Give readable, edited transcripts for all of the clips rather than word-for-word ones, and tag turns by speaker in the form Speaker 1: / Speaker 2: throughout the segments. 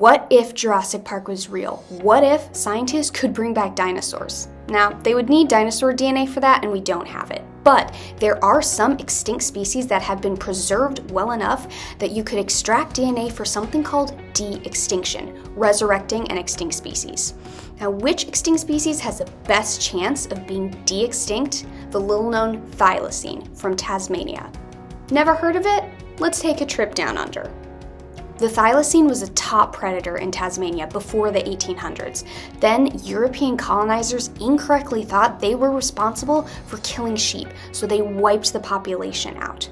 Speaker 1: What if Jurassic Park was real? What if scientists could bring back dinosaurs? Now, they would need dinosaur DNA for that, and we don't have it. But there are some extinct species that have been preserved well enough that you could extract DNA for something called de-extinction, resurrecting an extinct species. Now, which extinct species has the best chance of being de-extinct? The little-known thylacine from Tasmania. Never heard of it? Let's take a trip down under. The thylacine was a top predator in Tasmania before the 1800s. Then European colonizers incorrectly thought they were responsible for killing sheep, so they wiped the population out.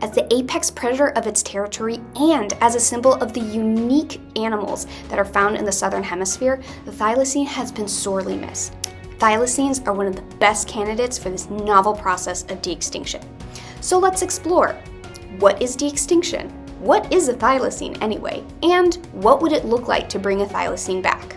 Speaker 1: As the apex predator of its territory and as a symbol of the unique animals that are found in the southern hemisphere, the thylacine has been sorely missed. Thylacines are one of the best candidates for this novel process of de-extinction. So let's explore. What is de-extinction? What is a thylacine anyway? And what would it look like to bring a thylacine back?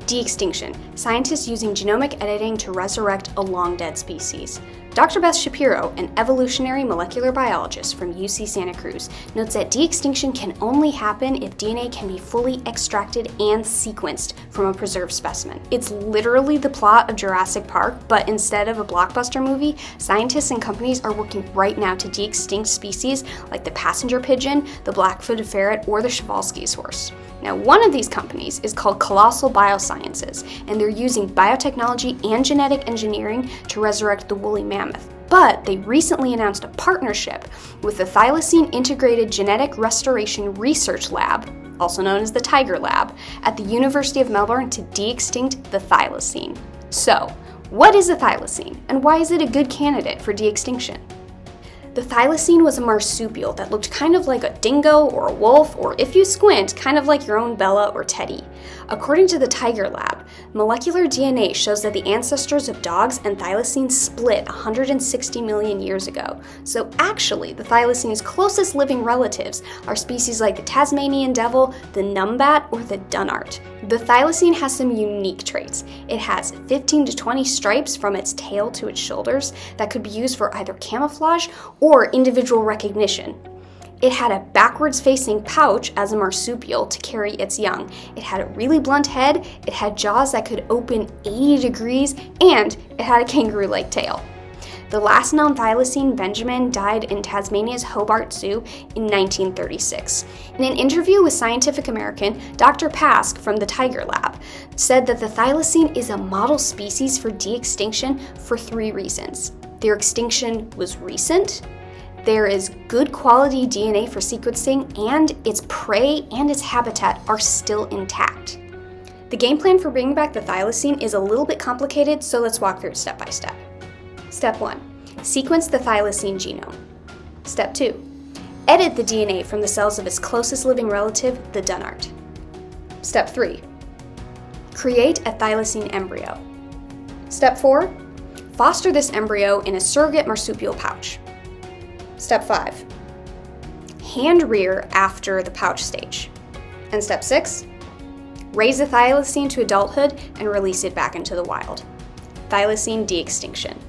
Speaker 1: De-extinction. Scientists using genomic editing to resurrect a long-dead species. Dr. Beth Shapiro, an evolutionary molecular biologist from UC Santa Cruz, notes that de-extinction can only happen if DNA can be fully extracted and sequenced from a preserved specimen. It's literally the plot of Jurassic Park, but instead of a blockbuster movie, scientists and companies are working right now to de-extinct species like the passenger pigeon, the black-footed ferret, or the Przewalski's horse. Now, one of these companies is called Colossal Biosciences, and they're using biotechnology and genetic engineering to resurrect the woolly mammoth. But they recently announced a partnership with the Thylacine Integrated Genetic Restoration Research Lab, also known as the Tiger Lab, at the University of Melbourne to de-extinct the thylacine. So, what is a thylacine, and why is it a good candidate for de-extinction? The thylacine was a marsupial that looked kind of like a dingo or a wolf, or if you squint, kind of like your own Bella or Teddy. According to the Tiger Lab, molecular DNA shows that the ancestors of dogs and thylacines split 160 million years ago. So actually, the thylacine's closest living relatives are species like the Tasmanian devil, the numbat, or the dunnart. The thylacine has some unique traits. It has 15 to 20 stripes from its tail to its shoulders that could be used for either camouflage or individual recognition. It had a backwards-facing pouch as a marsupial to carry its young. It had a really blunt head, it had jaws that could open 80 degrees, and it had a kangaroo-like tail. The last known thylacine, Benjamin, died in Tasmania's Hobart Zoo in 1936. In an interview with Scientific American, Dr. Pask from the Tiger Lab said that the thylacine is a model species for de-extinction for 3 reasons. Their extinction was recent, there is good quality DNA for sequencing, and its prey and its habitat are still intact. The game plan for bringing back the thylacine is a little bit complicated, so let's walk through it step by step. Step 1. Sequence the thylacine genome. Step 2. Edit the DNA from the cells of its closest living relative, the dunnart. Step 3. Create a thylacine embryo. Step 4. Foster this embryo in a surrogate marsupial pouch. Step 5. Hand rear after the pouch stage. And step 6. Raise the thylacine to adulthood and release it back into the wild. Thylacine de-extinction.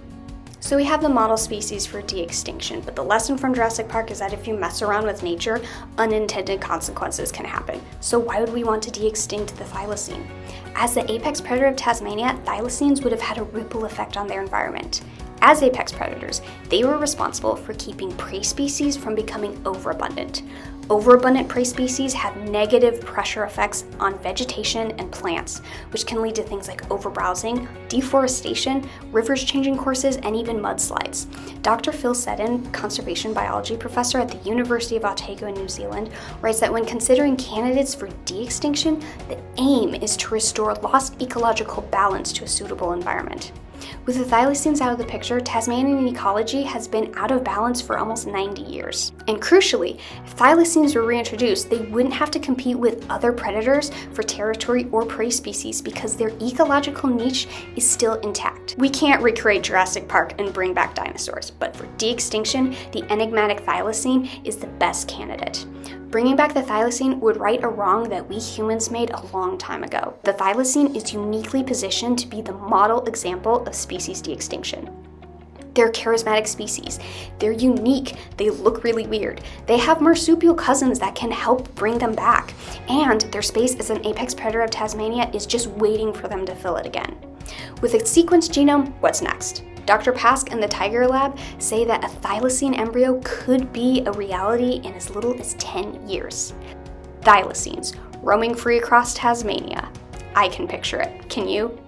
Speaker 1: So we have the model species for de-extinction, but the lesson from Jurassic Park is that if you mess around with nature, unintended consequences can happen. So why would we want to de-extinct the thylacine? As the apex predator of Tasmania, thylacines would have had a ripple effect on their environment. As apex predators, they were responsible for keeping prey species from becoming overabundant. Overabundant prey species have negative pressure effects on vegetation and plants, which can lead to things like overbrowsing, deforestation, rivers changing courses, and even mudslides. Dr. Phil Seddon, conservation biology professor at the University of Otago in New Zealand, writes that when considering candidates for de-extinction, the aim is to restore lost ecological balance to a suitable environment. With the thylacines out of the picture, Tasmanian ecology has been out of balance for almost 90 years. And crucially, if thylacines were reintroduced, they wouldn't have to compete with other predators for territory or prey species because their ecological niche is still intact. We can't recreate Jurassic Park and bring back dinosaurs, but for de-extinction, the enigmatic thylacine is the best candidate. Bringing back the thylacine would right a wrong that we humans made a long time ago. The thylacine is uniquely positioned to be the model example of species de-extinction. They're charismatic species. They're unique. They look really weird. They have marsupial cousins that can help bring them back. And their space as an apex predator of Tasmania is just waiting for them to fill it again. With a sequenced genome, what's next? Dr. Pask and the Tiger Lab say that a thylacine embryo could be a reality in as little as 10 years. Thylacines, roaming free across Tasmania. I can picture it. Can you?